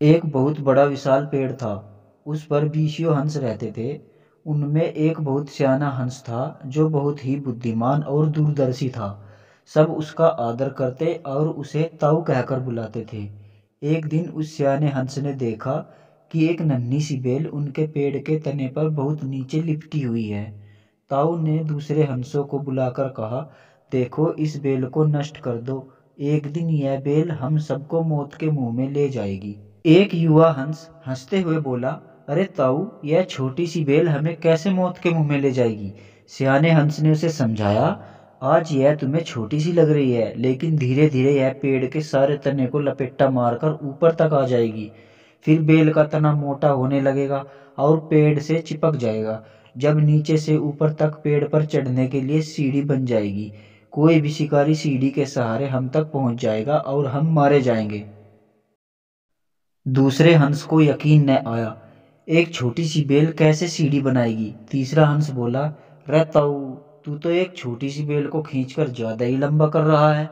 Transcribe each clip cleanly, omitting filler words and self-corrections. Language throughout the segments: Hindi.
एक बहुत बड़ा विशाल पेड़ था। उस पर बीसियों हंस रहते थे। उनमें एक बहुत सियाना हंस था जो बहुत ही बुद्धिमान और दूरदर्शी था। सब उसका आदर करते और उसे ताऊ कहकर बुलाते थे। एक दिन उस सियाने हंस ने देखा कि एक नन्ही सी बेल उनके पेड़ के तने पर बहुत नीचे लिपटी हुई है। ताऊ ने दूसरे हंसों को बुलाकर कहा, देखो, इस बेल को नष्ट कर दो। एक दिन यह बेल हम सबको मौत के मुंह में ले जाएगी। एक युवा हंस हंसते हुए बोला, अरे ताऊ, यह छोटी सी बेल हमें कैसे मौत के मुंह में ले जाएगी। सियाने हंस ने उसे समझाया, आज यह तुम्हें छोटी सी लग रही है, लेकिन धीरे धीरे यह पेड़ के सारे तने को लपेटा मारकर ऊपर तक आ जाएगी। फिर बेल का तना मोटा होने लगेगा और पेड़ से चिपक जाएगा। जब नीचे से ऊपर तक पेड़ पर चढ़ने के लिए सीढ़ी बन जाएगी। कोई भी शिकारी सीढ़ी के सहारे हम तक पहुंच जाएगा और हम मारे जाएंगे। दूसरे हंस को यकीन न आया। एक छोटी सी बेल कैसे सीढ़ी बनाएगी। तीसरा हंस बोला, रे ताऊ, तू तो एक छोटी सी बेल को खींचकर ज्यादा ही लंबा कर रहा है।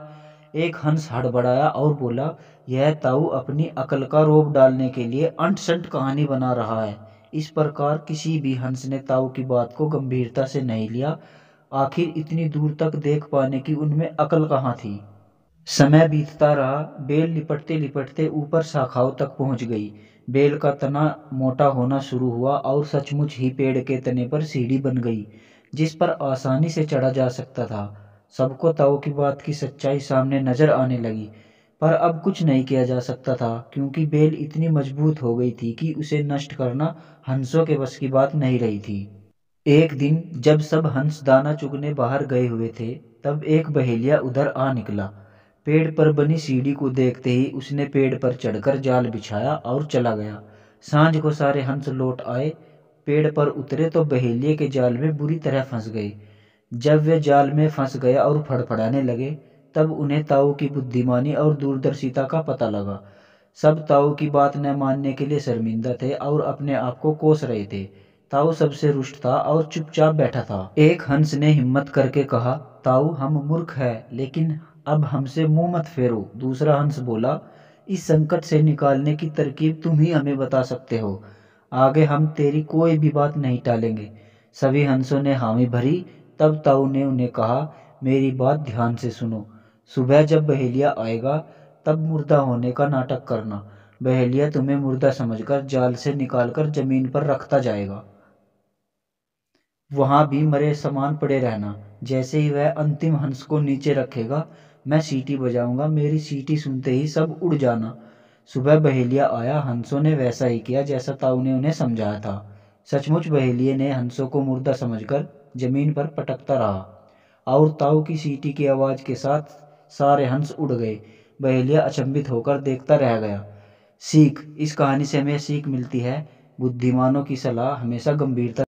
एक हंस हड़बड़ाया और बोला, यह ताऊ अपनी अकल का रोब डालने के लिए अंट शंट कहानी बना रहा है। इस प्रकार किसी भी हंस ने ताऊ की बात को गंभीरता से नहीं लिया। आखिर इतनी दूर तक देख पाने की उनमें अकल कहाँ थी। समय बीतता रहा। बेल लिपटते लिपटते ऊपर शाखाओं तक पहुंच गई। बेल का तना मोटा होना शुरू हुआ और सचमुच ही पेड़ के तने पर सीढ़ी बन गई, जिस पर आसानी से चढ़ा जा सकता था। सबको ताऊ की बात की सच्चाई सामने नजर आने लगी। पर अब कुछ नहीं किया जा सकता था, क्योंकि बेल इतनी मजबूत हो गई थी कि उसे नष्ट करना हंसों के बस की बात नहीं रही थी। एक दिन जब सब हंस दाना चुगने बाहर गए हुए थे, तब एक बहेलिया उधर आ निकला। पेड़ पर बनी सीढ़ी को देखते ही उसने पेड़ पर चढ़कर जाल बिछाया और चला गया। सांझ को सारे हंस लौट आए। पेड़ पर उतरे तो बहेलिये के जाल में बुरी तरह फंस गए। जब वे जाल में फंस गए और फड़फड़ाने लगे, तब उन्हें ताऊ की बुद्धिमानी और दूरदर्शिता का पता लगा। सब ताऊ की बात न मानने के लिए शर्मिंदा थे और अपने आप को कोस रहे थे। ताऊ सबसे रुष्ट था और चुपचाप बैठा था। एक हंस ने हिम्मत करके कहा, ताऊ, हम मूर्ख हैं, लेकिन अब हमसे मुंह मत फेरो। दूसरा हंस बोला, इस संकट से निकालने की तरकीब तुम ही हमें बता सकते हो। आगे हम तेरी कोई भी बात नहीं टालेंगे। सभी हंसों ने हामी भरी। तब ताऊ ने उन्हें कहा, मेरी बात ध्यान से सुनो। सुबह जब बहेलिया आएगा, तब मुर्दा होने का नाटक करना। बहेलिया तुम्हें मुर्दा समझकर जाल से निकालकर जमीन पर रखता जाएगा। वहां भी मरे समान पड़े रहना। जैसे ही वह अंतिम हंस को नीचे रखेगा, मैं सीटी बजाऊंगा। मेरी सीटी सुनते ही सब उड़ जाना। सुबह बहेलिया आया। हंसों ने वैसा ही किया जैसा ताऊ ने उन्हें समझाया था। सचमुच बहेलिये ने हंसों को मुर्दा समझकर जमीन पर पटकता रहा और ताऊ की सीटी की आवाज के साथ सारे हंस उड़ गए। बहेलिया अचंभित होकर देखता रह गया। सीख, इस कहानी से हमें सीख मिलती है, बुद्धिमानों की सलाह हमेशा गंभीरता